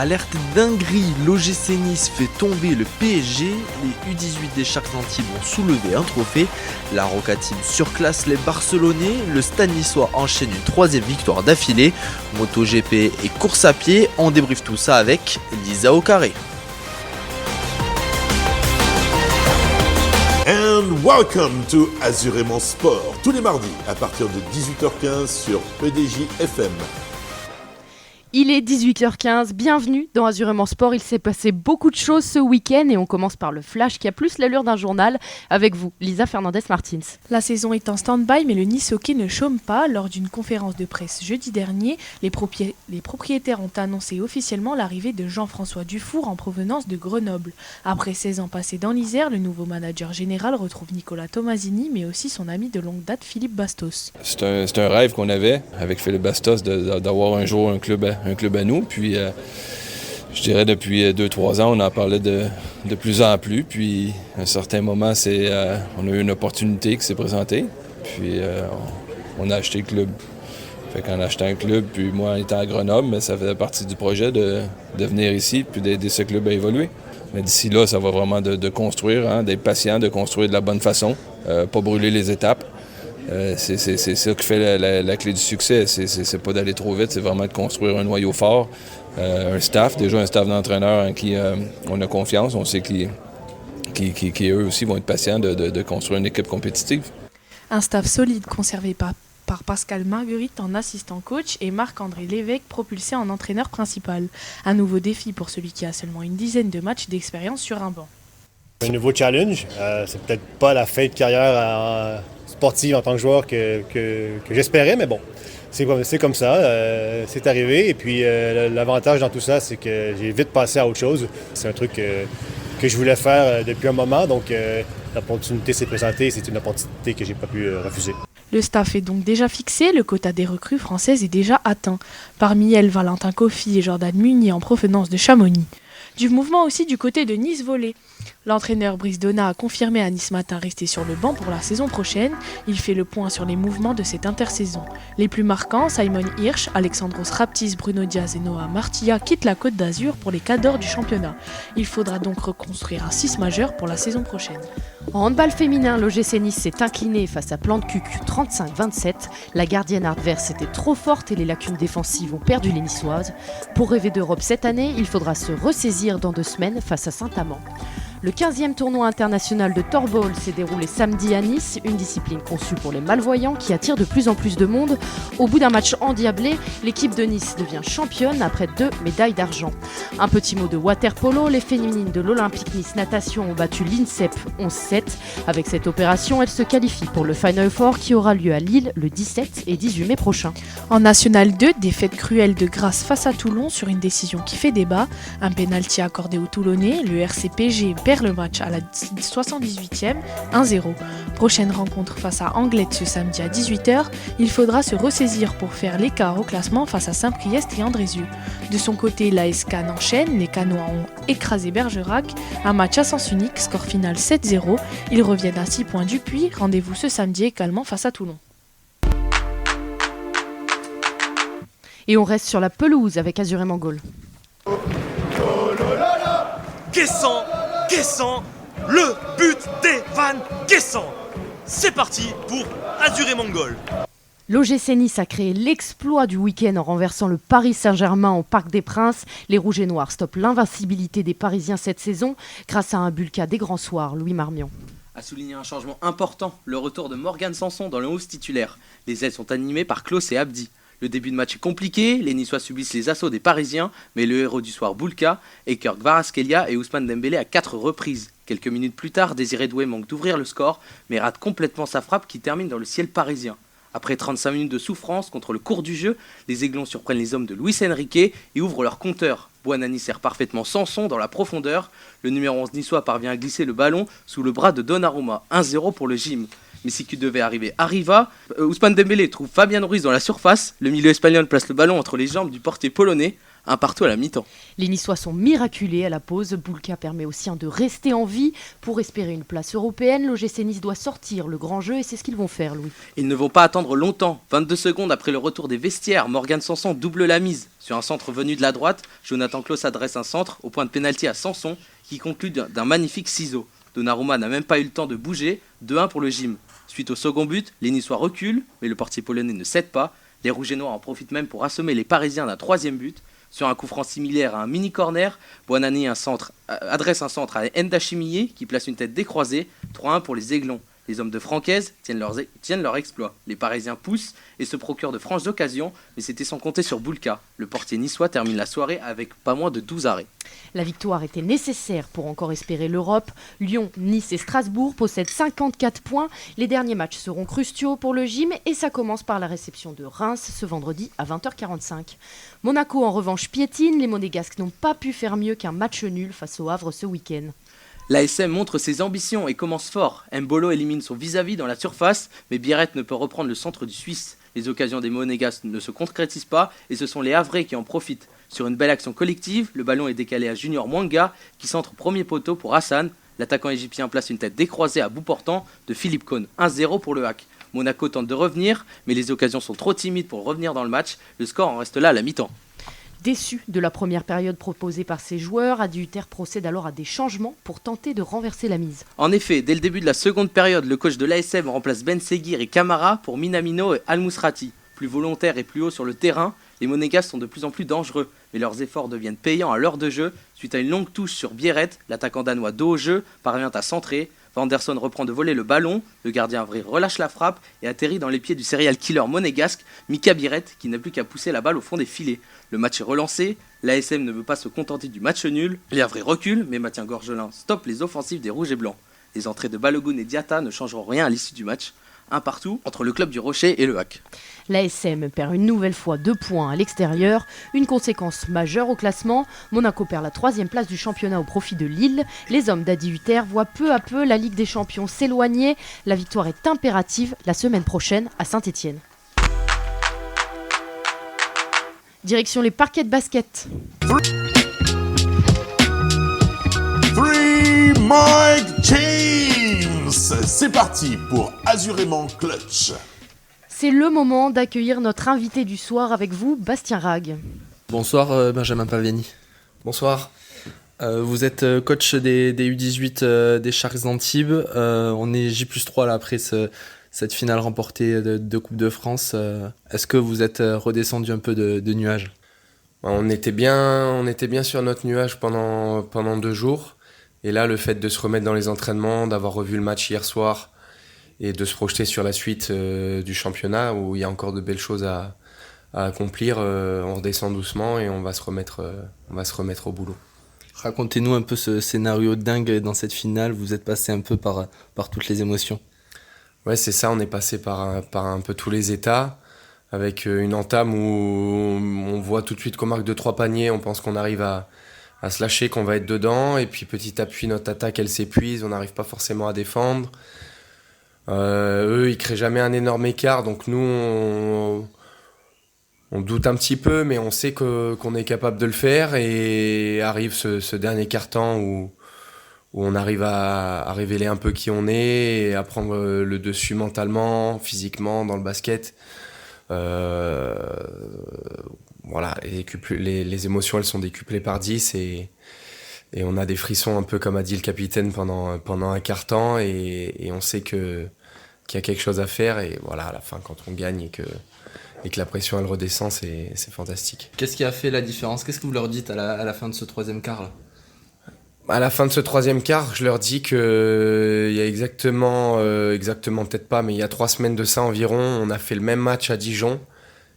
Alerte dinguerie, l'OGC Nice fait tomber le PSG, les U18 des Sharks Antibes ont soulevé un trophée, la Roca Team surclasse les Barcelonais, le Stade niçois enchaîne une 3e victoire d'affilée, MotoGP et course à pied, on débriefe tout ça avec Lisa au carré. And welcome to Azurément Sport, tous les mardis à partir de 18h15 sur PDJ FM. Il est 18h15, bienvenue dans Azurément Sport. Il s'est passé beaucoup de choses ce week-end et on commence par le flash qui a plus l'allure d'un journal avec vous, Lisa Fernandez-Martins. La saison est en stand-by mais le Nice Hockey ne chôme pas. Lors d'une conférence de presse jeudi dernier, les propriétaires ont annoncé officiellement l'arrivée de Jean-François Dufour en provenance de Grenoble. Après 16 ans passés dans l'Isère, le nouveau manager général retrouve Nicolas Tomasini mais aussi son ami de longue date Philippe Bastos. C'est un rêve qu'on avait avec Philippe Bastos d'avoir un jour un club à nous, puis je dirais depuis 2-3 ans, on en parlait de plus en plus, puis à un certain moment, on a eu une opportunité qui s'est présentée, puis on a acheté le club. Fait qu'en achetant un club, puis moi en étant à Grenoble, mais ça faisait partie du projet de venir ici, puis d'aider ce club à évoluer. Mais d'ici là, ça va vraiment de construire, d'être patient, de construire de la bonne façon, pas brûler les étapes. C'est ça qui fait la clé du succès. C'est pas d'aller trop vite, c'est vraiment de construire un noyau fort, un staff d'entraîneurs en qui on a confiance. On sait qui eux aussi vont être patients de construire une équipe compétitive. Un staff solide conservé par Pascal Marguerite en assistant coach et Marc-André Lévesque propulsé en entraîneur principal. Un nouveau défi pour celui qui a seulement une dizaine de matchs d'expérience sur un banc. Un nouveau challenge, c'est peut-être pas la fin de carrière sportive en tant que joueur que j'espérais, mais bon, c'est comme ça, c'est arrivé. Et puis l'avantage dans tout ça, c'est que j'ai vite passé à autre chose. C'est un truc que je voulais faire depuis un moment, donc l'opportunité s'est présentée, c'est une opportunité que j'ai pas pu refuser. Le staff est donc déjà fixé, le quota des recrues françaises est déjà atteint. Parmi elles, Valentin Kofi et Jordan Munier en provenance de Chamonix. Du mouvement aussi du côté de Nice Volley. L'entraîneur Brice Donat a confirmé à Nice Matin rester sur le banc pour la saison prochaine. Il fait le point sur les mouvements de cette intersaison. Les plus marquants, Simon Hirsch, Alexandros Raptis, Bruno Diaz et Noah Martilla quittent la Côte d'Azur pour les cadors du championnat. Il faudra donc reconstruire un 6 majeur pour la saison prochaine. En handball féminin, l'OGC Nice s'est incliné face à Plante Cucu 35-27. La gardienne adverse était trop forte et les lacunes défensives ont perdu les Niçoises. Pour rêver d'Europe cette année, il faudra se ressaisir dans 2 semaines face à Saint-Amand. Le 15e tournoi international de Torball s'est déroulé samedi à Nice, une discipline conçue pour les malvoyants qui attire de plus en plus de monde. Au bout d'un match endiablé, l'équipe de Nice devient championne après 2 médailles d'argent. Un petit mot de water-polo, les féminines de l'Olympique Nice Natation ont battu l'INSEP 11-7. Avec cette opération, elles se qualifient pour le Final Four qui aura lieu à Lille le 17 et 18 mai prochain. En National 2, défaite cruelle de Grasse face à Toulon sur une décision qui fait débat. Un pénalty accordé aux Toulonnais, le RCPG perd le match à la 78e, 1-0. Prochaine rencontre face à Anglette ce samedi à 18h. Il faudra se ressaisir pour faire l'écart au classement face à Saint-Priest et Andrézieux. De son côté, l'AS Cannes enchaîne. Les Cannois ont écrasé Bergerac. Un match à sens unique, score final 7-0. Ils reviennent à 6 points du Puy. Rendez-vous ce samedi également face à Toulon. Et on reste sur la pelouse avec Azurément Goal. Guessant, le but d'Evan Guessant. C'est parti pour Azurément Goal. L'OGC Nice a créé l'exploit du week-end en renversant le Paris Saint-Germain au Parc des Princes. Les Rouges et Noirs stoppent l'invincibilité des Parisiens cette saison grâce à un Bulka des grands soirs, Louis Marmion. A souligné un changement important, le retour de Morgan Sanson dans le 11 titulaire. Les ailes sont animées par Klaus et Abdi. Le début de match est compliqué, les Niçois subissent les assauts des Parisiens, mais le héros du soir Bulka écœure Kvaratskhelia et Ousmane Dembélé à 4 reprises. Quelques minutes plus tard, Désiré Doué manque d'ouvrir le score, mais rate complètement sa frappe qui termine dans le ciel parisien. Après 35 minutes de souffrance contre le cours du jeu, les Aiglons surprennent les hommes de Luis Enrique et ouvrent leur compteur. Buonanni sert parfaitement Sanson dans la profondeur. Le numéro 11 niçois parvient à glisser le ballon sous le bras de Donnarumma. 1-0 pour le gym. Mais si qui devait arriva. Ousmane Dembélé trouve Fabien Ruiz dans la surface. Le milieu espagnol place le ballon entre les jambes du portier polonais. Un partout à la mi-temps. Les Niçois sont miraculés à la pause. Boulka permet aux siens de rester en vie. Pour espérer une place européenne, l'OGC Nice doit sortir le grand jeu et c'est ce qu'ils vont faire, Louis. Ils ne vont pas attendre longtemps. 22 secondes après le retour des vestiaires, Morgan Sanson double la mise. Sur un centre venu de la droite, Jonathan Klaus adresse un centre au point de pénalty à Sanson qui conclut d'un magnifique ciseau. Donnarumma n'a même pas eu le temps de bouger. 2-1 pour le gym. Suite au second but, les Niçois reculent, mais le portier polonais ne cède pas. Les Rouges et Noirs en profitent même pour assommer les Parisiens d'un troisième but. Sur un coup franc similaire à un mini-corner, Buonanni adresse un centre à Enda Chimillé qui place une tête décroisée. 3-1 pour les Aiglons. Les hommes de Francaise tiennent leur exploit. Les Parisiens poussent et se procurent de franches occasions, mais c'était sans compter sur Boulka. Le portier niçois termine la soirée avec pas moins de 12 arrêts. La victoire était nécessaire pour encore espérer l'Europe. Lyon, Nice et Strasbourg possèdent 54 points. Les derniers matchs seront cruciaux pour le gym et ça commence par la réception de Reims ce vendredi à 20h45. Monaco en revanche piétine. Les Monégasques n'ont pas pu faire mieux qu'un match nul face au Havre ce week-end. L'ASM montre ses ambitions et commence fort. Mbolo élimine son vis-à-vis dans la surface, mais Biarrette ne peut reprendre le centre du Suisse. Les occasions des Monégasques ne se concrétisent pas et ce sont les Havrais qui en profitent. Sur une belle action collective, le ballon est décalé à Junior Mwanga qui centre premier poteau pour Hassan. L'attaquant égyptien place une tête décroisée à bout portant de Philippe Cohn. 1-0 pour le Hack. Monaco tente de revenir, mais les occasions sont trop timides pour revenir dans le match. Le score en reste là à la mi-temps. Déçu de la première période proposée par ses joueurs, Adulter procède alors à des changements pour tenter de renverser la mise. En effet, dès le début de la seconde période, le coach de l'ASM remplace Ben Seguir et Camara pour Minamino et Al-Mousrati. Plus volontaires et plus haut sur le terrain, les Monégasques sont de plus en plus dangereux, mais leurs efforts deviennent payants à l'heure de jeu. Suite à une longue touche sur Biarrette, l'attaquant danois dos au jeu parvient à centrer. Vanderson reprend de voler le ballon, le gardien vrai relâche la frappe et atterrit dans les pieds du serial killer monégasque Mika Biarrette qui n'a plus qu'à pousser la balle au fond des filets. Le match est relancé, l'ASM ne veut pas se contenter du match nul, les Havrais reculent mais Mathieu Gorgelin stoppe les offensives des Rouges et Blancs. Les entrées de Balogun et Diatta ne changeront rien à l'issue du match. Un partout entre le club du Rocher et le Hack. L'ASM perd une nouvelle fois 2 points à l'extérieur, une conséquence majeure au classement. Monaco perd la 3e place du championnat au profit de Lille. Les hommes d'Adi Hutter voient peu à peu la Ligue des Champions s'éloigner. La victoire est impérative la semaine prochaine à Saint-Étienne. Direction les parquets de basket. Three Mike James. C'est parti pour Azurément Clutch. C'est le moment d'accueillir notre invité du soir avec vous, Bastien Rag. Bonsoir Benjamin Paviani. Bonsoir. Vous êtes coach des U18 des Sharks d'Antibes. On est J+3 là après cette finale remportée de Coupe de France. Est-ce que vous êtes redescendu un peu de nuages ? On était bien sur notre nuage pendant 2 jours. Et là, le fait de se remettre dans les entraînements, d'avoir revu le match hier soir et de se projeter sur la suite du championnat où il y a encore de belles choses à accomplir, on redescend doucement et on va se remettre au boulot. Racontez-nous un peu ce scénario dingue dans cette finale. Vous êtes passé un peu par toutes les émotions. Ouais, c'est ça, on est passé par un peu tous les états, avec une entame où on voit tout de suite qu'on marque 2-3 paniers, on pense qu'on arrive à se lâcher, qu'on va être dedans, et puis petit à petit notre attaque elle s'épuise, on n'arrive pas forcément à défendre. Eux ils créent jamais un énorme écart, donc nous on doute un petit peu, mais on sait qu'on est capable de le faire, et arrive ce dernier quart-temps où on arrive à révéler un peu qui on est et à prendre le dessus mentalement, physiquement dans le basket. Voilà, les émotions elles sont décuplées par 10 et on a des frissons un peu comme a dit le capitaine pendant un quart-temps et on sait qu'il y a quelque chose à faire, et voilà, à la fin quand on gagne et que la pression elle redescend, c'est fantastique. Qu'est-ce qui a fait la différence ? Qu'est-ce que vous leur dites à la fin de ce 3e quart là ? À la fin de ce 3e quart, je leur dis que il y a exactement peut-être pas, mais il y a 3 semaines de ça environ, on a fait le même match à Dijon,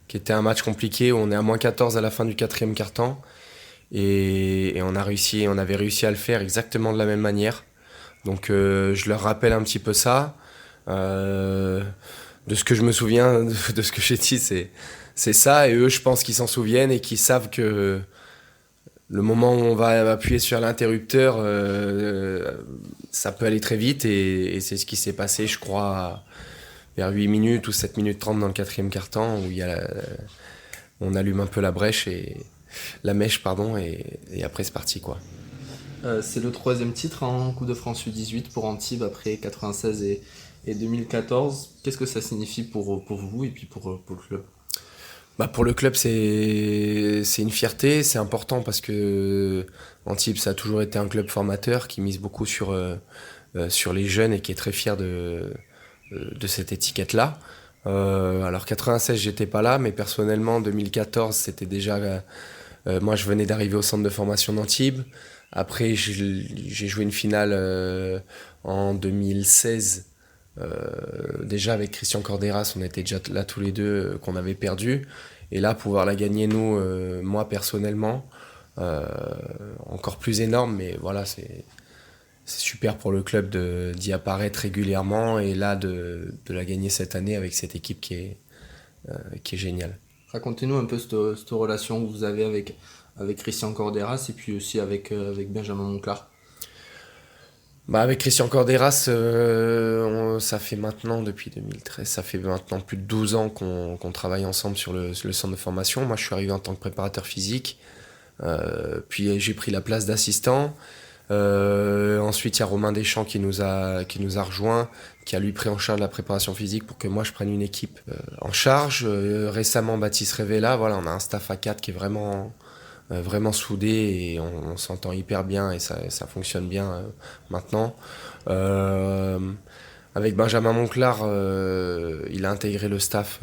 qui était un match compliqué où on est à -14 à la fin du 4e quart-temps, et on avait réussi à le faire exactement de la même manière. Donc je leur rappelle un petit peu ça. De ce que je me souviens, de ce que j'ai dit, c'est ça, et eux je pense qu'ils s'en souviennent et qu'ils savent que le moment où on va appuyer sur l'interrupteur, ça peut aller très vite, et c'est ce qui s'est passé, je crois, vers 8 minutes ou 7 minutes 30 dans le 4e quart-temps, où on allume un peu la brèche, et la mèche, pardon, et après c'est parti quoi. C'est le 3e titre en Coupe de France U18 pour Antibes après 96 et 2014. Qu'est-ce que ça signifie pour vous et puis pour le club? Pour le club, c'est une fierté, c'est important parce que Antibes, ça a toujours été un club formateur qui mise beaucoup sur les jeunes et qui est très fier de cette étiquette-là. Alors 96, j'étais pas là, mais personnellement, 2014, c'était déjà... moi, je venais d'arriver au centre de formation d'Antibes. Après, j'ai joué une finale en 2016. Déjà avec Christian Corderas, on était déjà là tous les deux, qu'on avait perdu. Et là, pouvoir la gagner, nous, moi personnellement, encore plus énorme. Mais voilà, c'est super pour le club d'y apparaître régulièrement et là de la gagner cette année avec cette équipe qui est géniale. Racontez-nous un peu cette relation que vous avez avec Christian Corderas et puis aussi avec Benjamin Monclar. Avec Christian Corderas, ça fait maintenant, depuis 2013, ça fait maintenant plus de 12 ans qu'on travaille ensemble sur le centre de formation. Moi, je suis arrivé en tant que préparateur physique, puis j'ai pris la place d'assistant. Ensuite, il y a Romain Deschamps qui nous a rejoint, qui a lui pris en charge la préparation physique pour que moi je prenne une équipe en charge. Récemment, Baptiste Révéla, voilà, on a un staff à 4 qui est vraiment soudé et on s'entend hyper bien et ça fonctionne bien maintenant. Avec Benjamin Monclar, il a intégré le staff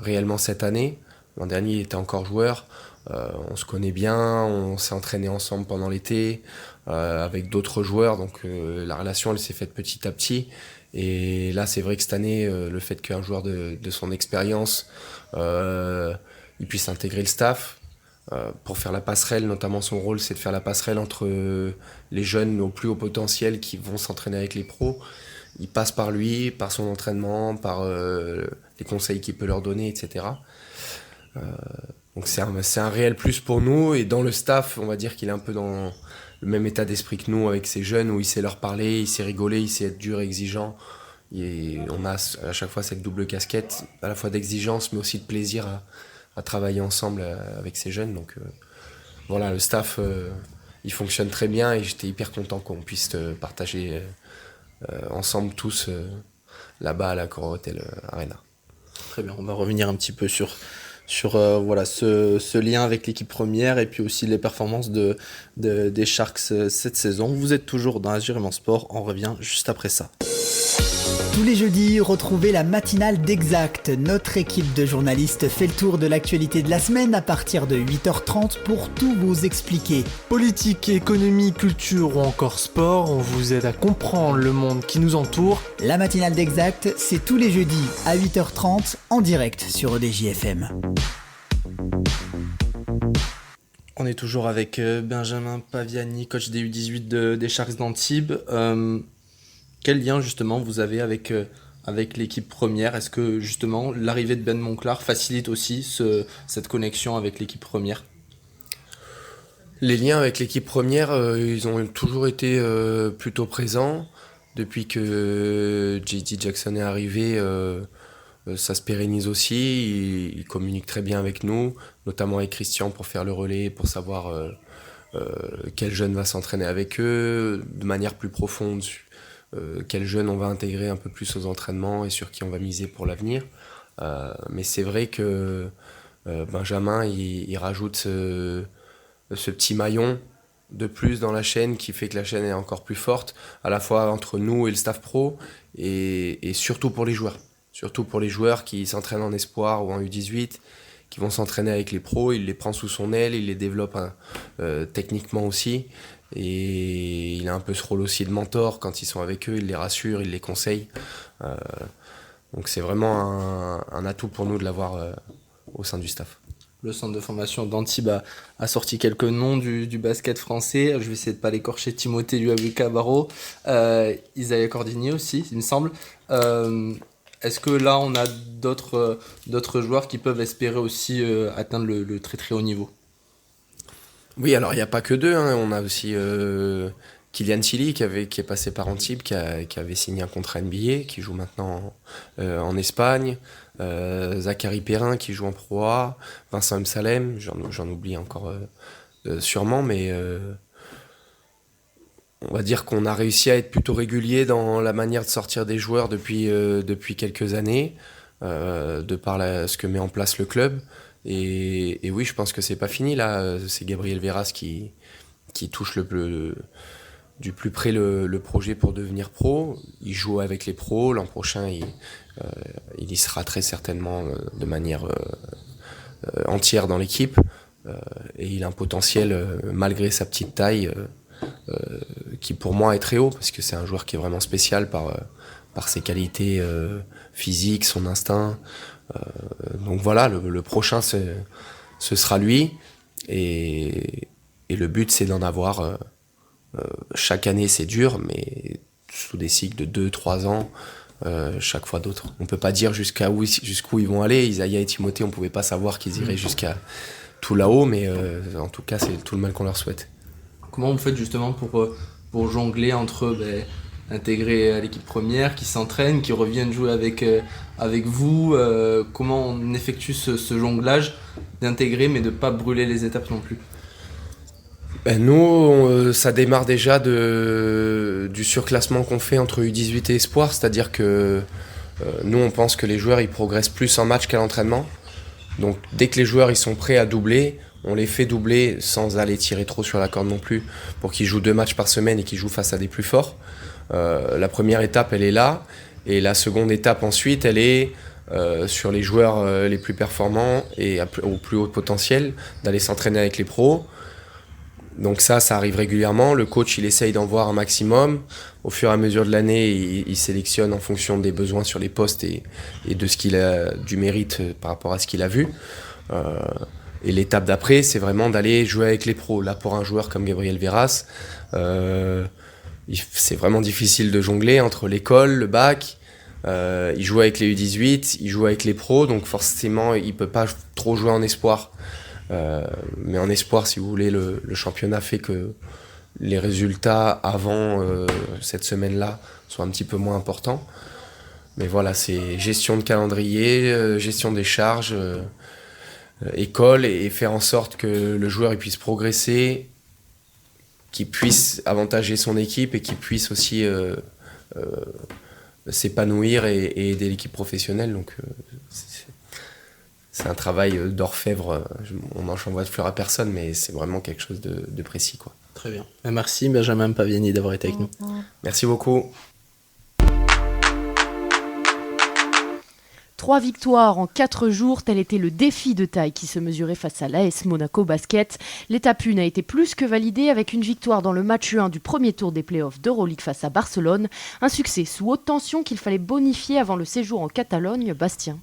réellement cette année. L'an dernier, il était encore joueur. On se connaît bien, on s'est entraîné ensemble pendant l'été avec d'autres joueurs, donc la relation elle s'est faite petit à petit. Et là, c'est vrai que cette année, le fait qu'un joueur de son expérience il puisse intégrer le staff pour faire la passerelle, notamment son rôle, c'est de faire la passerelle entre les jeunes au plus haut potentiel qui vont s'entraîner avec les pros. Il passe par lui, par son entraînement, par les conseils qu'il peut leur donner, etc. Donc c'est un réel plus pour nous, et dans le staff, on va dire qu'il est un peu dans le même état d'esprit que nous avec ces jeunes, où il sait leur parler, il sait rigoler, il sait être dur et exigeant. Et on a à chaque fois cette double casquette, à la fois d'exigence mais aussi de plaisir à travailler ensemble avec ces jeunes. Donc voilà, le staff il fonctionne très bien et j'étais hyper content qu'on puisse partager ensemble tous là-bas à la Corotel Arena. Très bien, on va revenir un petit peu sur voilà, ce lien avec l'équipe première et puis aussi les performances des Sharks cette saison. Vous êtes toujours dans Azurément Sport, on revient juste après ça. Tous les jeudis, retrouvez la matinale d'Exact. Notre équipe de journalistes fait le tour de l'actualité de la semaine à partir de 8h30 pour tout vous expliquer. Politique, économie, culture ou encore sport, on vous aide à comprendre le monde qui nous entoure. La matinale d'Exact, c'est tous les jeudis à 8h30 en direct sur EDJ-FM. On est toujours avec Benjamin Paviani, coach des U18 des Sharks d'Antibes. Quel lien justement vous avez avec l'équipe première? Est-ce que justement l'arrivée de Ben Monclar facilite aussi cette connexion avec l'équipe première? Les liens avec l'équipe première, ils ont toujours été plutôt présents. Depuis que JT Jackson est arrivé, ça se pérennise aussi. Il communique très bien avec nous, notamment avec Christian pour faire le relais, pour savoir quel jeune va s'entraîner avec eux, de manière plus profonde. Quel jeune on va intégrer un peu plus aux entraînements et sur qui on va miser pour l'avenir. Mais c'est vrai que Benjamin, il rajoute ce petit maillon de plus dans la chaîne qui fait que la chaîne est encore plus forte, à la fois entre nous et le staff pro, et surtout pour les joueurs. Surtout pour les joueurs qui s'entraînent en espoir ou en U18, qui vont s'entraîner avec les pros, il les prend sous son aile, il les développe techniquement aussi. Et il a un peu ce rôle aussi de mentor quand ils sont avec eux, il les rassure, il les conseille. Donc c'est vraiment un atout pour nous de l'avoir au sein du staff. Le centre de formation d'Antibes a sorti quelques noms du basket français. Je vais essayer de ne pas l'écorcher. Timothée Luabuka Barreau, Isaiah Cordinier aussi, il me semble. Est-ce que là, on a d'autres joueurs qui peuvent espérer aussi atteindre le très très haut niveau? Oui, alors il n'y a pas que deux, hein. On a aussi Kylian Tilly qui est passé par Antibes, qui avait signé un contrat NBA, qui joue maintenant en Espagne. Zachary Perrin qui joue en Pro A, Vincent M. Salem, j'en oublie encore sûrement, mais on va dire qu'on a réussi à être plutôt régulier dans la manière de sortir des joueurs depuis quelques années, de par ce que met en place le club. Et oui, je pense que c'est pas fini là. C'est Gabriel Veras qui touche du plus près le projet pour devenir pro. Il joue avec les pros. L'an prochain, il y sera très certainement de manière entière dans l'équipe. Et il a un potentiel, malgré sa petite taille, qui pour moi est très haut, parce que c'est un joueur qui est vraiment spécial par ses qualités physiques, son instinct. Donc voilà, le prochain, ce sera lui. Et le but, c'est d'en avoir... chaque année, c'est dur, mais sous des cycles de 2-3 ans, chaque fois d'autres. On ne peut pas dire jusqu'où ils vont aller. Isaiah et Timothée, on ne pouvait pas savoir qu'ils iraient jusqu'à tout là-haut, mais en tout cas, c'est tout le mal qu'on leur souhaite. Comment vous faites justement pour jongler entre intégrer à l'équipe première, qui s'entraînent, qui reviennent jouer avec vous, comment on effectue ce jonglage d'intégrer mais de ne pas brûler les étapes non plus? Nous, ça démarre déjà du surclassement qu'on fait entre U18 et Espoir, c'est-à-dire que nous on pense que les joueurs ils progressent plus en match qu'à l'entraînement. Donc dès que les joueurs ils sont prêts à doubler, on les fait doubler sans aller tirer trop sur la corde non plus, pour qu'ils jouent 2 matchs par semaine et qu'ils jouent face à des plus forts. La première étape elle est là, et la seconde étape ensuite elle est sur les joueurs les plus performants et au plus haut potentiel, d'aller s'entraîner avec les pros. Donc ça arrive régulièrement, le coach il essaye d'en voir un maximum, au fur et à mesure de l'année il sélectionne en fonction des besoins sur les postes et de ce qu'il a, du mérite par rapport à ce qu'il a vu. Et l'étape d'après c'est vraiment d'aller jouer avec les pros. Là pour un joueur comme Gabriel Veras, c'est vraiment difficile de jongler entre l'école, le bac, il joue avec les U18, il joue avec les pros, donc forcément il peut pas trop jouer en espoir. Mais en espoir, si vous voulez, le championnat fait que les résultats avant cette semaine-là sont un petit peu moins importants. Mais voilà, c'est gestion de calendrier, gestion des charges, école, et faire en sorte que le joueur il puisse progresser, qu'il puisse avantager son équipe et qu'il puisse aussi s'épanouir et aider l'équipe professionnelle. Donc c'est un travail d'orfèvre, on n'en envoie de fleurs à personne, mais c'est vraiment quelque chose de précis, quoi. Très bien. Merci Benjamin Paviani d'avoir été avec nous. Merci beaucoup. 3 victoires en 4 jours, tel était le défi de taille qui se mesurait face à l'AS Monaco Basket. L'étape 1 a été plus que validée avec une victoire dans le match 1 du premier tour des playoffs d'Euroleague face à Barcelone. Un succès sous haute tension qu'il fallait bonifier avant le séjour en Catalogne. Bastien.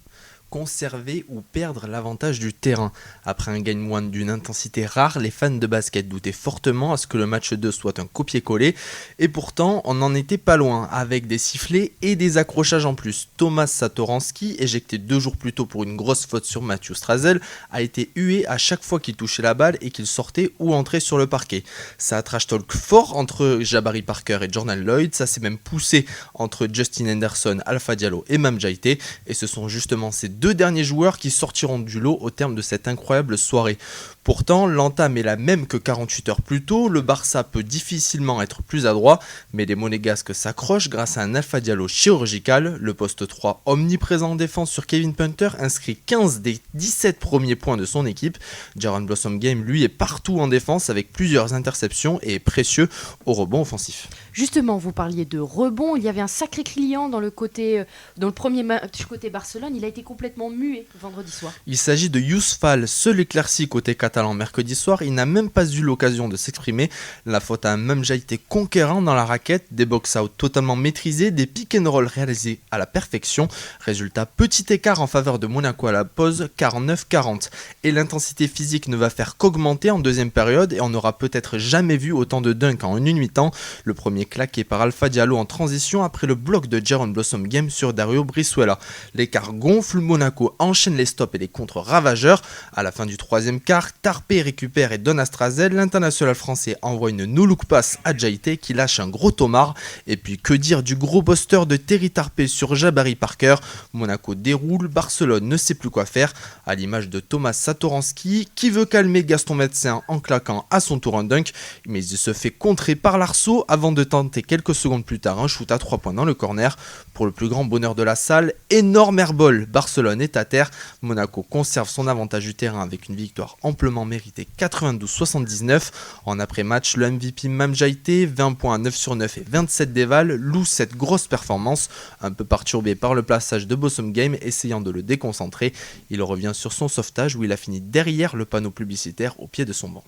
Conserver ou perdre l'avantage du terrain. Après un game one d'une intensité rare, les fans de basket doutaient fortement à ce que le match 2 soit un copier-coller, et pourtant on n'en était pas loin, avec des sifflets et des accrochages en plus. Thomas Satoransky, éjecté 2 jours plus tôt pour une grosse faute sur Matthew Strazel, a été hué à chaque fois qu'il touchait la balle et qu'il sortait ou entrait sur le parquet. Ça a trash talk fort entre Jabari Parker et Jordan Lloyd, ça s'est même poussé entre Justin Henderson, Alpha Diallo et Mam Jaite, et ce sont justement ces 2 derniers joueurs qui sortiront du lot au terme de cette incroyable soirée. Pourtant, l'entame est la même que 48 heures plus tôt, le Barça peut difficilement être plus adroit, mais les Monégasques s'accrochent grâce à un Alpha Diallo chirurgical. Le poste 3 omniprésent en défense sur Kevin Punter inscrit 15 des 17 premiers points de son équipe. Jaron Blossom Game, lui, est partout en défense avec plusieurs interceptions et est précieux au rebond offensif. Justement, vous parliez de rebond, il y avait un sacré client dans le premier match côté Barcelone, il a été complètement muet vendredi soir. Il s'agit de Youssef Fall, seul éclairci côté catalan mercredi soir, il n'a même pas eu l'occasion de s'exprimer. La faute a même été conquérant dans la raquette, des box-out totalement maîtrisés, des pick and roll réalisés à la perfection. Résultat, petit écart en faveur de Monaco à la pause, 49-40. Et l'intensité physique ne va faire qu'augmenter en deuxième période et on n'aura peut-être jamais vu autant de dunks en une mi-temps. Le premier claqué par Alpha Diallo en transition après le bloc de Jaron Blossom Game sur Dario Brizuela. L'écart gonfle, Monaco Monaco enchaîne les stops et les contres ravageurs. À la fin du troisième quart, Tarpé récupère et donne à Strazel. L'international français envoie une no-look pass à Jaité qui lâche un gros tomard. Et puis que dire du gros buster de Terry Tarpé sur Jabari Parker. Monaco déroule, Barcelone ne sait plus quoi faire, à l'image de Thomas Satoransky qui veut calmer Gaston Médecin en claquant à son tour un dunk, mais il se fait contrer par l'Arceau avant de tenter quelques secondes plus tard un shoot à 3 points dans le corner. Pour le plus grand bonheur de la salle, énorme airball, Barcelone est à terre, Monaco conserve son avantage du terrain avec une victoire amplement méritée 92-79. En après-match, le MVP Mam Jaité, 20 points à 9 sur 9 et 27 dévals, loue cette grosse performance, un peu perturbé par le plaçage de Bossum Game, essayant de le déconcentrer. Il revient sur son sauvetage où il a fini derrière le panneau publicitaire au pied de son banc.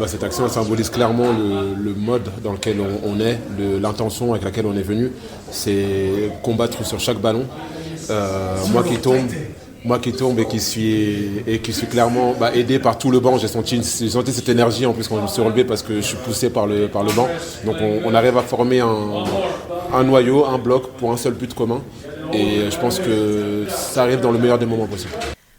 Cette action elle symbolise clairement le mode dans lequel on est, l'intention avec laquelle on est venu. C'est combattre sur chaque ballon. Moi qui tombe et qui suis clairement aidé par tout le banc. J'ai senti cette énergie en plus quand je me suis relevé parce que je suis poussé par le banc. Donc on arrive à former un noyau, un bloc pour un seul but commun. Et je pense que ça arrive dans le meilleur des moments possibles.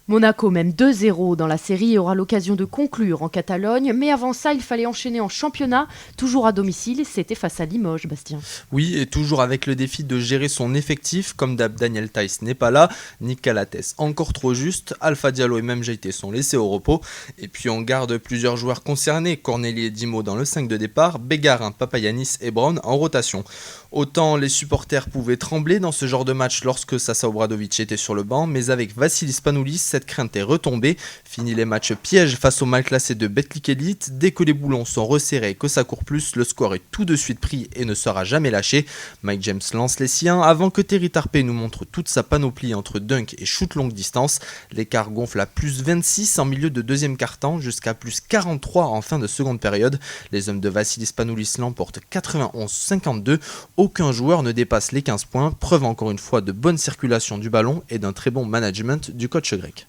Monaco mène 2-0 dans la série et aura l'occasion de conclure en Catalogne, mais avant ça il fallait enchaîner en championnat, toujours à domicile, c'était face à Limoges, Bastien. Oui, et toujours avec le défi de gérer son effectif, comme d'hab Daniel Theis n'est pas là, Nick Calates encore trop juste, Alpha Diallo et même Jaité sont laissés au repos, et puis on garde plusieurs joueurs concernés, Corneli et Dimo dans le 5 de départ, Bégarin, Papayanis et Brown en rotation. Autant les supporters pouvaient trembler dans ce genre de match lorsque Sasa Obradovic était sur le banc, mais avec Vassilis Panoulis, cette crainte est retombée. Fini les matchs pièges face au mal classé de Betclic Elite. Dès que les boulons sont resserrés et que ça court plus, le score est tout de suite pris et ne sera jamais lâché. Mike James lance les siens avant que Terry Tarpé nous montre toute sa panoplie entre dunk et shoot longue distance. L'écart gonfle à plus 26 en milieu de deuxième quart-temps jusqu'à plus 43 en fin de seconde période. Les hommes de Vassilis Panoulis l'emportent 91-52. Aucun joueur ne dépasse les 15 points, preuve encore une fois de bonne circulation du ballon et d'un très bon management du coach grec.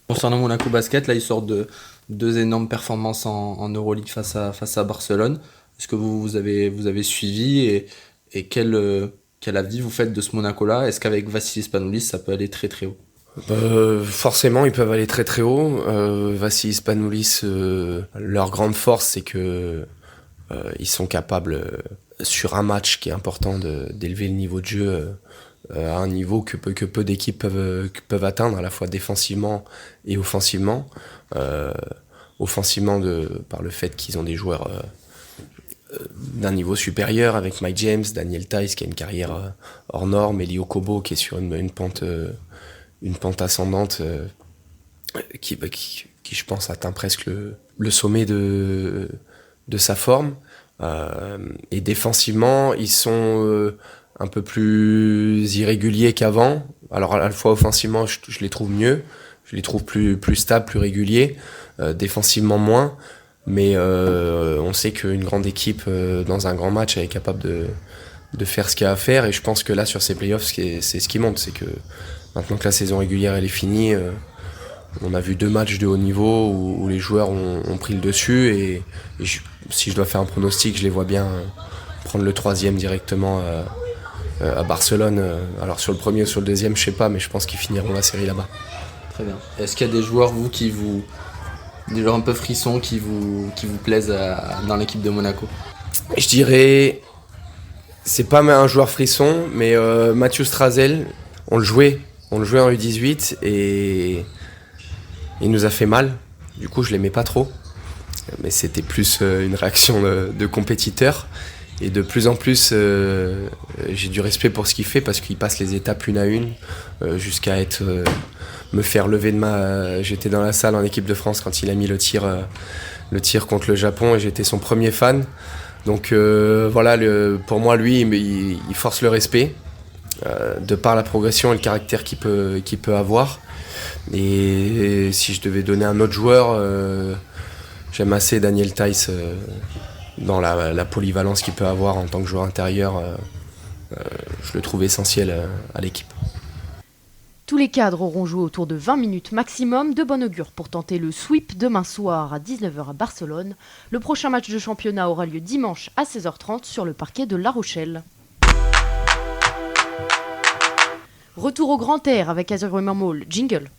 Concernant Monaco Basket, là ils sortent de deux énormes performances en Euroleague face à Barcelone. Est-ce que vous avez suivi et quel avis vous faites de ce Monaco-là? Est-ce qu'avec Vassilis Panoulis ça peut aller très très haut? Forcément ils peuvent aller très très haut. Vassilis Panoulis, leur grande force c'est que ils sont capables sur un match qui est important d'élever le niveau de jeu à un niveau que peu d'équipes peuvent atteindre, à la fois défensivement et offensivement. Offensivement par le fait qu'ils ont des joueurs d'un niveau supérieur avec Mike James, Daniel Theis qui a une carrière hors norme, Eli Okobo qui est sur une pente ascendante qui je pense atteint presque le sommet de sa forme. Et défensivement ils sont un peu plus irréguliers qu'avant. Alors à la fois offensivement je les trouve mieux, je les trouve plus stables, plus réguliers, défensivement moins, mais on sait qu'une grande équipe dans un grand match elle est capable de faire ce qu'il y a à faire, et je pense que là sur ces playoffs c'est ce qui monte, c'est que maintenant que la saison régulière elle est finie, on a vu 2 matchs de haut niveau où les joueurs ont pris le dessus, et si je dois faire un pronostic, je les vois bien prendre le 3e directement à Barcelone. Alors sur le premier ou sur le deuxième, je sais pas, mais je pense qu'ils finiront la série là-bas. Très bien. Est-ce qu'il y a des joueurs des joueurs un peu frissons qui vous plaisent dans l'équipe de Monaco? Je dirais, c'est pas un joueur frisson, mais Mathieu Strazel, on le jouait en U18 et il nous a fait mal. Du coup, je l'aimais pas trop, mais c'était plus une réaction de compétiteur. Et de plus en plus, j'ai du respect pour ce qu'il fait parce qu'il passe les étapes une à une jusqu'à me faire lever de ma... J'étais dans la salle en équipe de France quand il a mis le tir contre le Japon et j'étais son premier fan. Donc voilà, pour moi, lui, il force le respect de par la progression et le caractère qu'il peut avoir. Et si je devais donner un autre joueur, j'aime assez Daniel Theis dans la polyvalence qu'il peut avoir en tant que joueur intérieur. Je le trouve essentiel à l'équipe. Tous les cadres auront joué autour de 20 minutes maximum, de bon augure pour tenter le sweep demain soir à 19h à Barcelone. Le prochain match de championnat aura lieu dimanche à 16h30 sur le parquet de La Rochelle. Retour au grand air avec Azurément Mall. Jingle.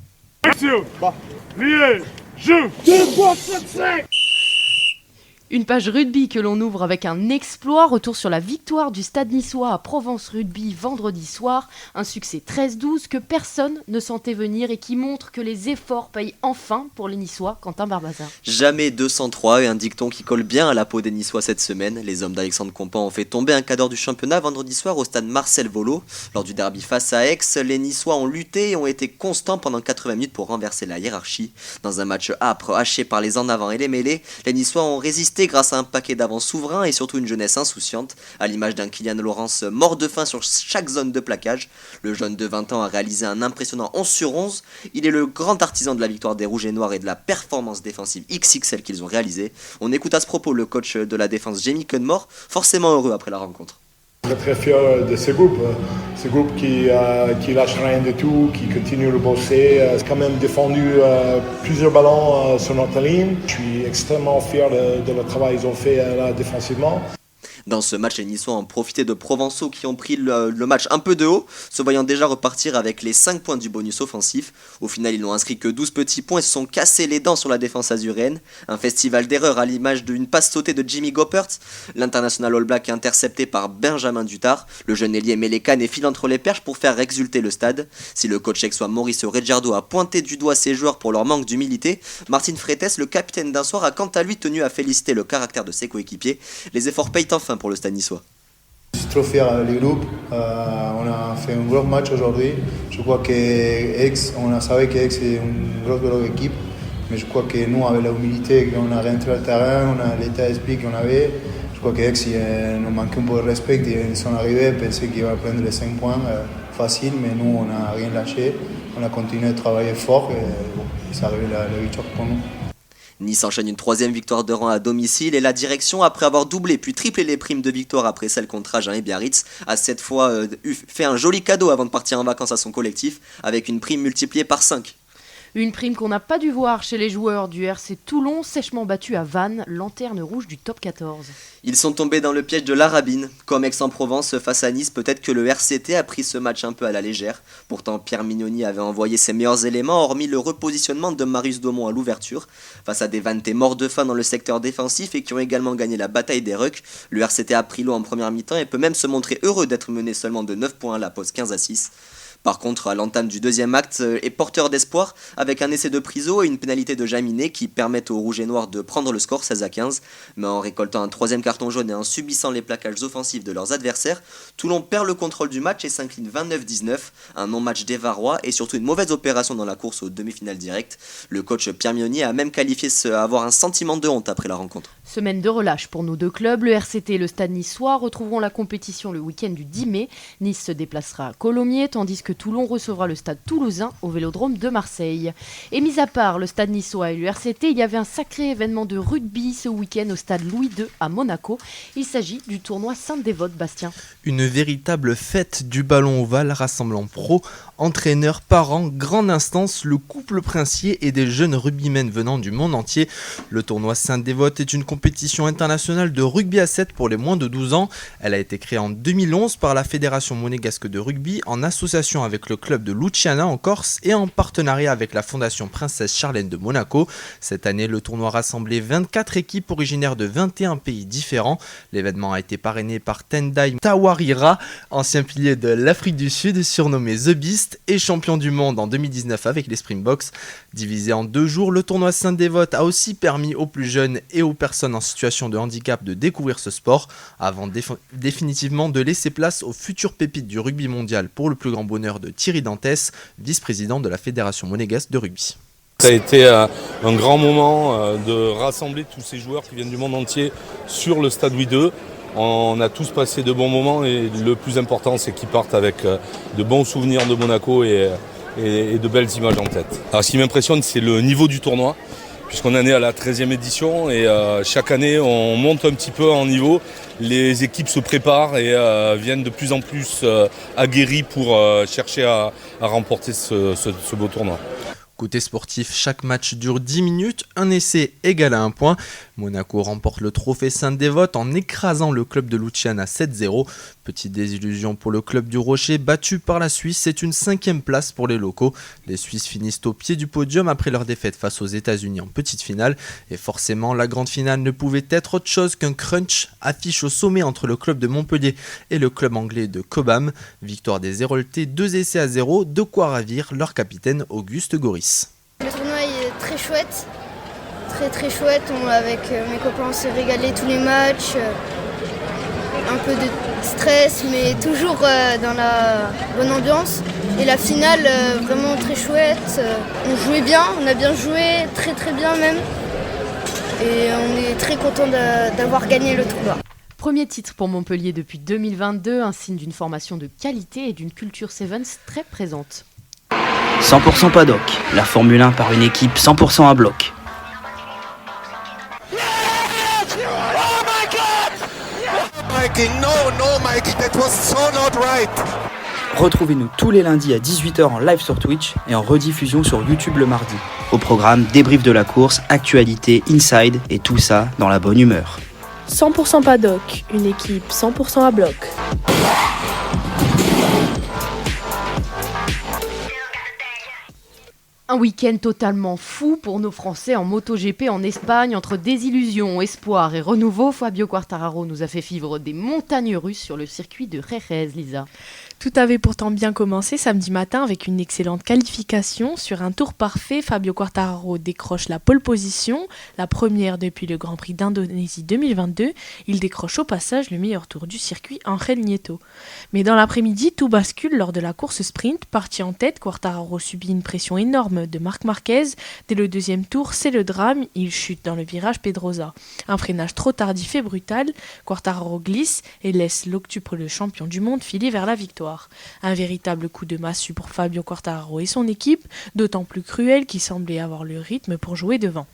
Une page rugby que l'on ouvre avec un exploit. Retour sur la victoire du Stade niçois à Provence Rugby vendredi soir. Un succès 13-12 que personne ne sentait venir et qui montre que les efforts payent enfin pour les Niçois. Quentin Barbazan. Jamais 203 et un dicton qui colle bien à la peau des Niçois cette semaine. Les hommes d'Alexandre Compan ont fait tomber un quart d'heure du championnat vendredi soir au stade Marcel Volo. Lors du derby face à Aix, les Niçois ont lutté et ont été constants pendant 80 minutes pour renverser la hiérarchie. Dans un match âpre, haché par les en avant et les mêlées, les Niçois ont résisté grâce à un paquet d'avance souverain et surtout une jeunesse insouciante, à l'image d'un Kylian Laurence mort de faim sur chaque zone de plaquage. Le jeune de 20 ans a réalisé un impressionnant 11 sur 11. Il est le grand artisan de la victoire des Rouges et Noirs et de la performance défensive XXL qu'ils ont réalisée. On écoute à ce propos le coach de la défense Jamie Cudmore, forcément heureux après la rencontre. Très fier de ce groupe qui lâche rien du tout, qui continue de bosser. C'est quand même défendu plusieurs ballons sur notre ligne. Je suis extrêmement fier de le travail qu'ils ont fait là défensivement. Dans ce match, les Niçois ont profité de Provençaux qui ont pris le match un peu de haut, se voyant déjà repartir avec les 5 points du bonus offensif. Au final, ils n'ont inscrit que 12 petits points et se sont cassés les dents sur la défense azuréenne. Un festival d'erreurs à l'image d'une passe sautée de Jimmy Goppert. L'international All Black est intercepté par Benjamin Dutard. Le jeune ailier met les cannes et file entre les perches pour faire exulter le stade. Si le coach aixois Maurice Reggiardo a pointé du doigt ses joueurs pour leur manque d'humilité, Martin Freites, le capitaine d'un soir, a quant à lui tenu à féliciter le caractère de ses coéquipiers. Les efforts payent enfin pour le stade niçois. Je suis trop fier des groupes. On a fait un gros match aujourd'hui. Je crois on savait qu'Aix est une grosse équipe, mais je crois que nous, avec la humilité qu'on a rentré au terrain, on a l'état d'esprit qu'on avait, je crois qu'Aix nous manquait un peu de respect. Ils sont arrivés, pensaient qu'ils allaient prendre les 5 points facile, mais nous, on n'a rien lâché. On a continué de travailler fort et c'est arrivé la victoire pour nous. Nice enchaîne une 3e victoire de rang à domicile et la direction, après avoir doublé puis triplé les primes de victoire après celle contre Agen et Biarritz, a cette fois fait un joli cadeau avant de partir en vacances à son collectif avec une prime multipliée par 5. Une prime qu'on n'a pas dû voir chez les joueurs du RC Toulon, sèchement battu à Vannes, lanterne rouge du top 14. Ils sont tombés dans le piège de la Rabine. Comme Aix-en-Provence face à Nice, peut-être que le RCT a pris ce match un peu à la légère. Pourtant, Pierre Mignoni avait envoyé ses meilleurs éléments, hormis le repositionnement de Marius Daumont à l'ouverture. Face à des Vannetais morts de faim dans le secteur défensif et qui ont également gagné la bataille des rucks, le RCT a pris l'eau en première mi-temps et peut même se montrer heureux d'être mené seulement de 9 points à la pause 15-6. Par contre, à l'entame du deuxième acte, est porteur d'espoir avec un essai de Priso et une pénalité de Jaminet qui permettent aux Rouges et Noirs de prendre le score 16-15. Mais en récoltant un 3e carton jaune et en subissant les plaquages offensifs de leurs adversaires, Toulon perd le contrôle du match et s'incline 29-19. Un non-match dévarois et surtout une mauvaise opération dans la course aux demi-finales directes. Le coach Pierre Mignoni a même qualifié avoir un sentiment de honte après la rencontre. Semaine de relâche pour nos deux clubs. Le RCT et le Stade niçois retrouveront la compétition le week-end du 10 mai. Nice se déplacera à Colomiers, tandis que Toulon recevra le Stade toulousain au Vélodrome de Marseille. Et mis à part le Stade niçois et le RCT, il y avait un sacré événement de rugby ce week-end au Stade Louis II à Monaco. Il s'agit du tournoi Sainte-Dévote, Bastien. Une véritable fête du ballon ovale rassemblant pros, entraîneurs, parents, grande instance, le couple princier et des jeunes rugbymen venant du monde entier. Le tournoi Sainte-Dévote est une compétition internationale de rugby à 7 pour les moins de 12 ans. Elle a été créée en 2011 par la Fédération monégasque de rugby en association avec le club de Luciana en Corse et en partenariat avec la Fondation Princesse Charlène de Monaco. Cette année, le tournoi rassemblait 24 équipes originaires de 21 pays différents. L'événement a été parrainé par Tendai Tawarira, ancien pilier de l'Afrique du Sud, surnommé The Beast et champion du monde en 2019 avec les Springboks. Divisé en 2 jours, le tournoi Sainte-Dévote a aussi permis aux plus jeunes et aux personnes en situation de handicap de découvrir ce sport, avant définitivement de laisser place aux futures pépites du rugby mondial pour le plus grand bonheur de Thierry Dantès, vice-président de la Fédération monégasque de rugby. Ça a été un grand moment de rassembler tous ces joueurs qui viennent du monde entier sur le stade Louis II. On a tous passé de bons moments et le plus important c'est qu'ils partent avec de bons souvenirs de Monaco et de belles images en tête. Alors ce qui m'impressionne c'est le niveau du tournoi, puisqu'on en est à la 13e édition et chaque année on monte un petit peu en niveau. Les équipes se préparent et viennent de plus en plus aguerries pour chercher à remporter ce beau tournoi. Côté sportif, chaque match dure 10 minutes, un essai égale à 1 point. Monaco remporte le trophée Sainte-Dévote en écrasant le club de Luciana 7-0. Petite désillusion pour le club du Rocher, battu par la Suisse, c'est une 5e place pour les locaux. Les Suisses finissent au pied du podium après leur défaite face aux États-Unis en petite finale. Et forcément, la grande finale ne pouvait être autre chose qu'un crunch, affiche au sommet entre le club de Montpellier et le club anglais de Cobham. Victoire des Héroltais, 2-0, de quoi ravir leur capitaine Auguste Goris. Le tournoi est très chouette, très chouette. Avec mes copains, on s'est régalé tous les matchs. Un peu de stress, mais toujours dans la bonne ambiance. Et la finale, vraiment très chouette. On jouait bien, on a bien joué, très bien même. Et on est très content d'avoir gagné le tournoi. Premier titre pour Montpellier depuis 2022, un signe d'une formation de qualité et d'une culture Sevens très présente. 100% paddock, la Formule 1 par une équipe 100% à bloc. Retrouvez-nous tous les lundis à 18h en live sur Twitch et en rediffusion sur YouTube le mardi. Au programme, débrief de la course, actualité, inside et tout ça dans la bonne humeur. 100% paddock, une équipe 100% à bloc. Un week-end totalement fou pour nos Français en MotoGP en Espagne. Entre désillusion, espoir et renouveau, Fabio Quartararo nous a fait vivre des montagnes russes sur le circuit de Jerez, Lisa. Tout avait pourtant bien commencé samedi matin avec une excellente qualification. Sur un tour parfait, Fabio Quartararo décroche la pole position, la première depuis le Grand Prix d'Indonésie 2022. Il décroche au passage le meilleur tour du circuit, Ángel Nieto. Mais dans l'après-midi, tout bascule lors de la course sprint. Parti en tête, Quartararo subit une pression énorme de Marc Marquez. Dès le deuxième tour, c'est le drame. Il chute dans le virage Pedrosa. Un freinage trop tardif et brutal. Quartararo glisse et laisse l'octuple champion du monde filer vers la victoire. Un véritable coup de massue pour Fabio Quartararo et son équipe, d'autant plus cruel qu'il semblait avoir le rythme pour jouer devant.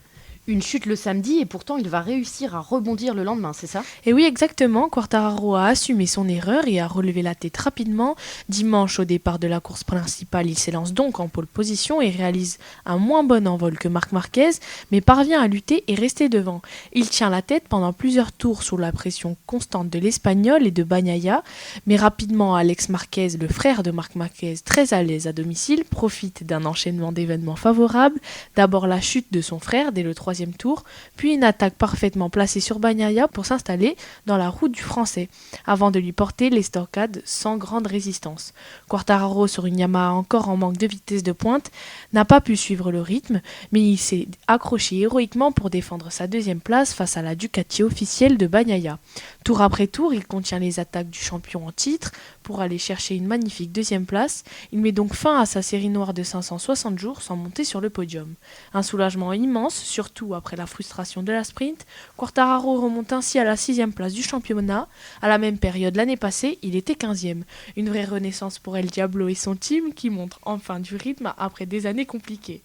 Une chute le samedi et pourtant il va réussir à rebondir le lendemain, c'est ça ? Et oui, exactement. Quartararo a assumé son erreur et a relevé la tête rapidement. Dimanche, au départ de la course principale, il s'élance donc en pole position et réalise un moins bon envol que Marc Marquez, mais parvient à lutter et rester devant. Il tient la tête pendant plusieurs tours sous la pression constante de l'Espagnol et de Bagnaia, mais rapidement Alex Marquez, le frère de Marc Marquez, très à l'aise à domicile, profite d'un enchaînement d'événements favorables. D'abord la chute de son frère dès le troisième tour, puis une attaque parfaitement placée sur Bagnaia pour s'installer dans la route du Français, avant de lui porter l'estocade sans grande résistance. Quartararo, sur une Yamaha encore en manque de vitesse de pointe, n'a pas pu suivre le rythme, mais il s'est accroché héroïquement pour défendre sa deuxième place face à la Ducati officielle de Bagnaia. Tour après tour, il contient les attaques du champion en titre pour aller chercher une magnifique deuxième place. Il met donc fin à sa série noire de 560 jours sans monter sur le podium. Un soulagement immense, surtout après la frustration de la sprint. Quartararo remonte ainsi à la 6e place du championnat. À la même période l'année passée, il était 15e. Une vraie renaissance pour El Diablo et son team qui montrent enfin du rythme après des années compliquées.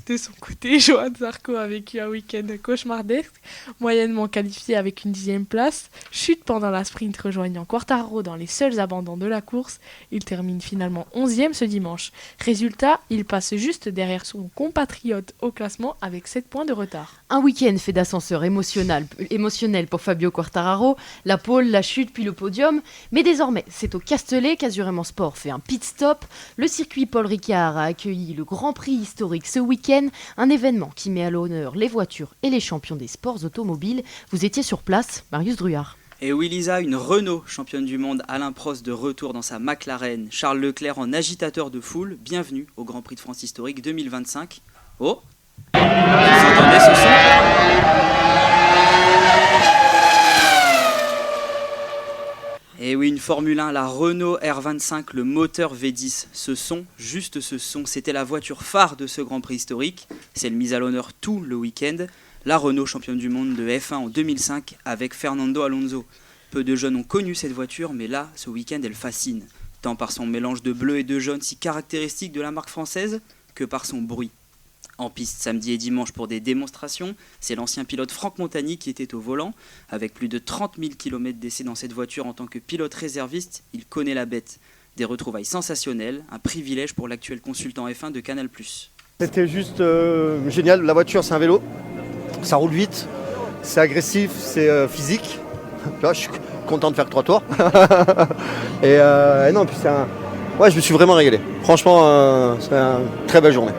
De son côté, Johan Zarco a vécu un week-end cauchemardesque, moyennement qualifié avec une 10e place, chute pendant la sprint rejoignant Quartararo dans les seuls abandons de la course. Il termine finalement 11e ce dimanche. Résultat, il passe juste derrière son compatriote au classement avec 7 points de retard. Un week-end fait d'ascenseur émotionnel pour Fabio Quartararo, la pole, la chute puis le podium. Mais désormais, c'est au Castellet qu'Azurément Sport fait un pit stop. Le circuit Paul Ricard a accueilli le Grand Prix historique ce week-end, un événement qui met à l'honneur les voitures et les champions des sports automobiles. Vous étiez sur place, Marius Druard. Et oui Lisa, une Renault championne du monde, Alain Prost de retour dans sa McLaren, Charles Leclerc en agitateur de foule, bienvenue au Grand Prix de France historique 2025. Oh, vous entendez ce son ? Et oui, une Formule 1, la Renault R25, le moteur V10. Ce son, juste ce son, c'était la voiture phare de ce Grand Prix historique. C'est le mise à l'honneur tout le week-end. La Renault championne du monde de F1 en 2005 avec Fernando Alonso. Peu de jeunes ont connu cette voiture, mais là, ce week-end, elle fascine. Tant par son mélange de bleu et de jaune si caractéristique de la marque française, que par son bruit. En piste samedi et dimanche pour des démonstrations, c'est l'ancien pilote Franck Montagny qui était au volant. Avec plus de 30 000 km d'essai dans cette voiture en tant que pilote réserviste, il connaît la bête. Des retrouvailles sensationnelles, un privilège pour l'actuel consultant F1 de Canal+. C'était juste génial, la voiture c'est un vélo, ça roule vite, c'est agressif, c'est physique. Là, content de faire que 3 tours. et non, puis ouais, je me suis vraiment régalé. Franchement, c'est une très belle journée.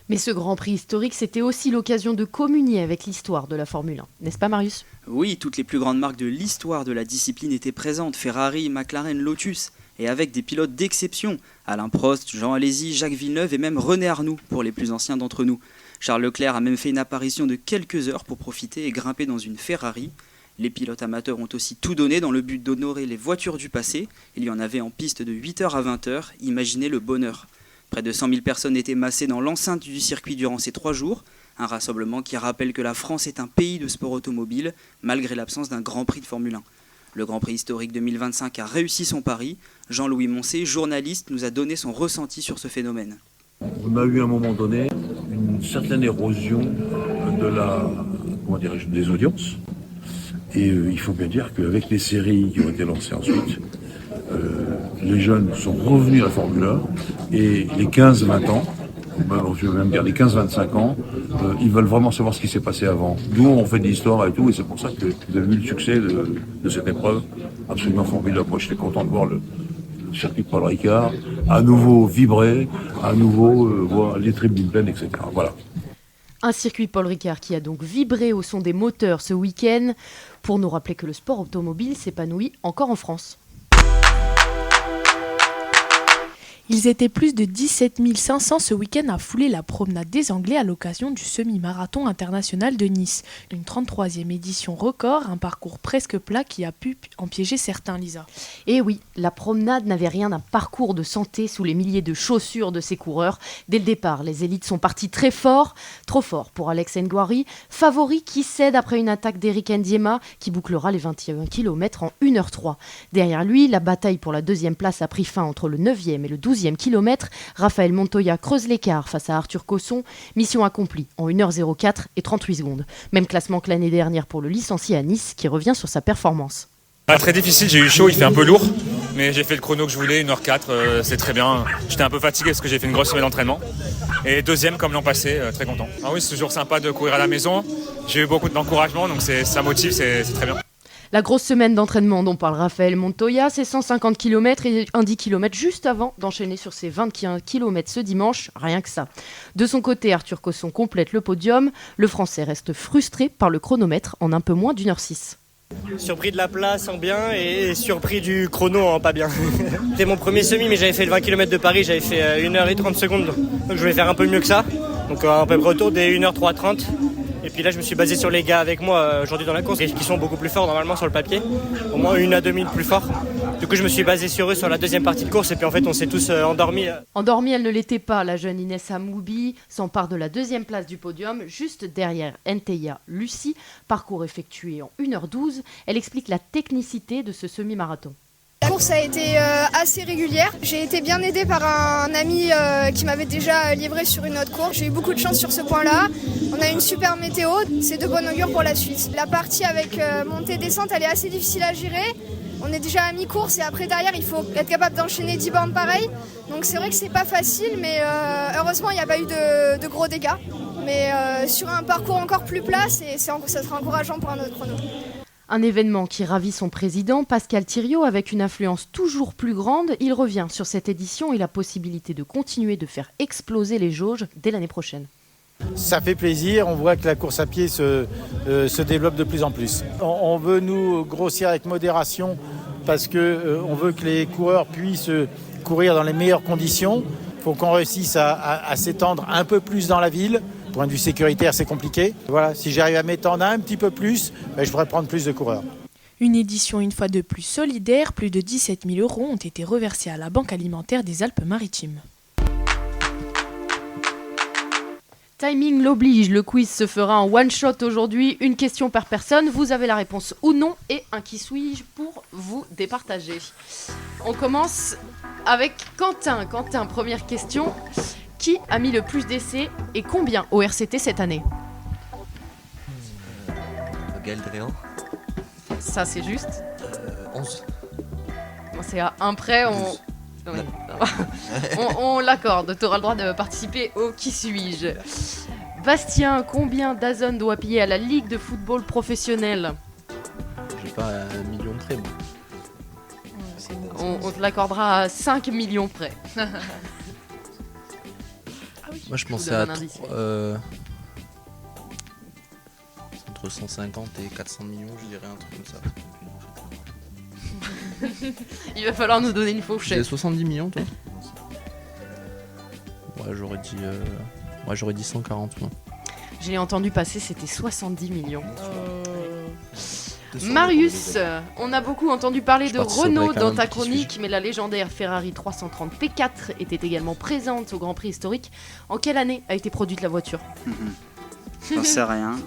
Mais ce Grand Prix historique, c'était aussi l'occasion de communier avec l'histoire de la Formule 1. N'est-ce pas, Marius ? Oui, toutes les plus grandes marques de l'histoire de la discipline étaient présentes. Ferrari, McLaren, Lotus. Et avec des pilotes d'exception. Alain Prost, Jean Alesi, Jacques Villeneuve et même René Arnoux, pour les plus anciens d'entre nous. Charles Leclerc a même fait une apparition de quelques heures pour profiter et grimper dans une Ferrari. Les pilotes amateurs ont aussi tout donné dans le but d'honorer les voitures du passé. Il y en avait en piste de 8h à 20h. Imaginez le bonheur. Près de 100 000 personnes étaient massées dans l'enceinte du circuit durant ces 3 jours. Un rassemblement qui rappelle que la France est un pays de sport automobile, malgré l'absence d'un Grand Prix de Formule 1. Le Grand Prix historique 2025 a réussi son pari. Jean-Louis Moncé, journaliste, nous a donné son ressenti sur ce phénomène. On a eu à un moment donné une certaine érosion des audiences. Et il faut bien dire qu'avec les séries qui ont été lancées ensuite, les jeunes sont revenus à la Formule 1 et les 15-20 ans, je veux même dire les 15-25 ans, ils veulent vraiment savoir ce qui s'est passé avant. Nous, on fait de l'histoire et tout, et c'est pour ça que vous avez vu le succès de cette épreuve absolument formidable. Moi, j'étais content de voir le circuit Paul Ricard à nouveau vibrer, à nouveau voir les tribunes pleines, etc. Voilà. Un circuit Paul Ricard qui a donc vibré au son des moteurs ce week-end pour nous rappeler que le sport automobile s'épanouit encore en France. Ils étaient plus de 17 500 ce week-end à fouler la promenade des Anglais à l'occasion du semi-marathon international de Nice. Une 33e édition record, un parcours presque plat qui a pu en piéger certains, Lisa. Et oui, la promenade n'avait rien d'un parcours de santé sous les milliers de chaussures de ses coureurs. Dès le départ, les élites sont partis très fort, trop fort pour Alex Nguari, favori qui cède après une attaque d'Eric Ndiema qui bouclera les 21 km en 1h03. Derrière lui, la bataille pour la deuxième place a pris fin entre le 9e et le 12e kilomètre. Raphaël Montoya creuse l'écart face à Arthur Cosson. Mission accomplie en 1h04 et 38 secondes. Même classement que l'année dernière pour le licencié à Nice qui revient sur sa performance. Très difficile, j'ai eu chaud, il fait un peu lourd, mais j'ai fait le chrono que je voulais, 1h04, c'est très bien. J'étais un peu fatigué parce que j'ai fait une grosse semaine d'entraînement. Et deuxième comme l'an passé, très content. Ah oui, c'est toujours sympa de courir à la maison, j'ai eu beaucoup d'encouragement, donc ça motive, c'est très bien. La grosse semaine d'entraînement dont parle Raphaël Montoya, c'est 150 km et un 10 km juste avant d'enchaîner sur ses 21 km ce dimanche, rien que ça. De son côté, Arthur Cosson complète le podium. Le Français reste frustré par le chronomètre en un peu moins d'1h06. Surpris de la place en bien et surpris du chrono en pas bien. C'était mon premier semi, mais j'avais fait le 20 km de Paris, j'avais fait 1h30 secondes. Donc je voulais faire un peu mieux que ça. Donc à peu près autour des 1h03:30. Et puis là, je me suis basé sur les gars avec moi aujourd'hui dans la course, qui sont beaucoup plus forts normalement sur le papier, au moins 1 à 2 minutes plus forts. Du coup, je me suis basé sur eux sur la deuxième partie de course, et puis en fait, on s'est tous endormis. Endormie, elle ne l'était pas. La jeune Inès Amoubi s'empare de la deuxième place du podium, juste derrière Nteya Lucie. Parcours effectué en 1h12. Elle explique la technicité de ce semi-marathon. La course a été assez régulière. J'ai été bien aidée par un ami qui m'avait déjà livré sur une autre course. J'ai eu beaucoup de chance sur ce point-là. On a une super météo, c'est de bon augure pour la suite. La partie avec montée-descente, elle est assez difficile à gérer. On est déjà à mi-course et après derrière, il faut être capable d'enchaîner 10 bornes pareilles. Donc c'est vrai que c'est pas facile, mais heureusement, il n'y a pas eu de gros dégâts. Mais sur un parcours encore plus plat, ça sera encourageant pour un autre chrono. Un événement qui ravit son président, Pascal Thiriot, avec une influence toujours plus grande. Il revient sur cette édition et la possibilité de continuer de faire exploser les jauges dès l'année prochaine. Ça fait plaisir, on voit que la course à pied se développe de plus en plus. On veut nous grossir avec modération parce qu'on veut que les coureurs puissent courir dans les meilleures conditions. Il faut qu'on réussisse à s'étendre un peu plus dans la ville. Point de vue sécuritaire, c'est compliqué. Voilà, si j'arrive à m'étendre un petit peu plus, je pourrais prendre plus de coureurs. Une édition une fois de plus solidaire, plus de 17 000 € ont été reversés à la Banque alimentaire des Alpes-Maritimes. Timing l'oblige, le quiz se fera en one shot aujourd'hui, une question par personne, vous avez la réponse ou non et un qui suis-je pour vous départager. On commence avec Quentin. Quentin, première question. Qui a mis le plus d'essais et combien au RCT cette année ? Gaël Dréan. Ça c'est juste. 11. C'est à un près, on l'accorde, tu auras le droit de participer au Qui suis-je. Bastien, combien d'Azone doit payer à la Ligue de football professionnel ? Je sais pas, 1 million de près. On te l'accordera à 5 millions près. Moi je pensais vous à donne un indice. entre 150 et 400 millions, je dirais un truc comme ça. Il va falloir nous donner une J'ai fourchette. 70 millions toi. Ouais, j'aurais dit 140 moi. J'ai entendu passer, c'était 70 millions. Marius, on a beaucoup entendu parler de participerai Renault quand dans même, ta petit chronique, mais la légendaire Ferrari 330 P4 était également présente au Grand Prix historique. En quelle année a été produite la voiture? J'en sais rien.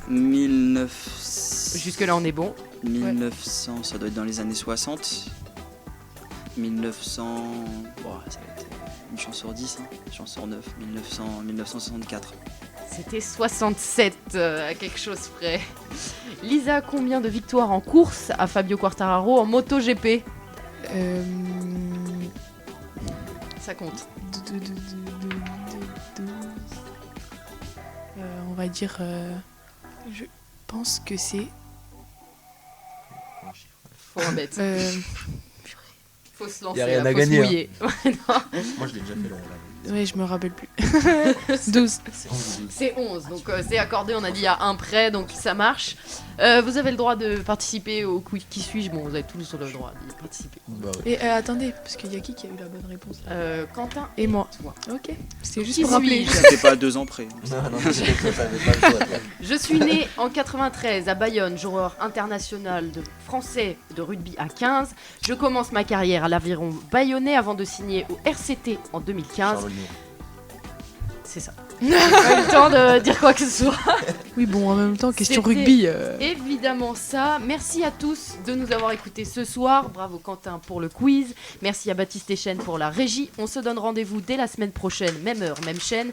1900. Jusque-là, on est bon. 1900, ça doit être dans les années 60. 1900. Bon, ça va être une chance sur 10, hein. Une chance sur 9. 1964. C'était 67, à quelque chose près. Lisa, combien de victoires en course a Fabio Quartararo en MotoGP? Ça compte. On va dire. Je pense que c'est. Faut en mettre. Faut se lancer. Y a rien là, à faut se gagner, mouiller. Ouais, non. Moi je l'ai déjà fait Ouais, je me rappelle plus. 12. C'est 11, donc c'est accordé, on a dit à un près, donc ça marche. Vous avez le droit de participer au quiz Qui suis-je? Bon, vous avez tous le droit d'y participer. Et attendez, parce qu'il y a qui a eu la bonne réponse Quentin et moi. toi. Ok, c'était juste Qui pour rappeler. suis-je? C'était pas à 2 ans près. Je suis né en 93 à Bayonne, joueur international de français de rugby à 15. Je commence ma carrière à l'Aviron bayonnais avant de signer au RCT en 2015. C'est ça. Pas eu le temps de dire quoi que ce soit. Oui, bon, en même temps, question C'était rugby. Évidemment ça. Merci à tous de nous avoir écoutés ce soir. Bravo Quentin pour le quiz. Merci à Baptiste Echen pour la régie. On se donne rendez-vous dès la semaine prochaine, même heure, même chaîne.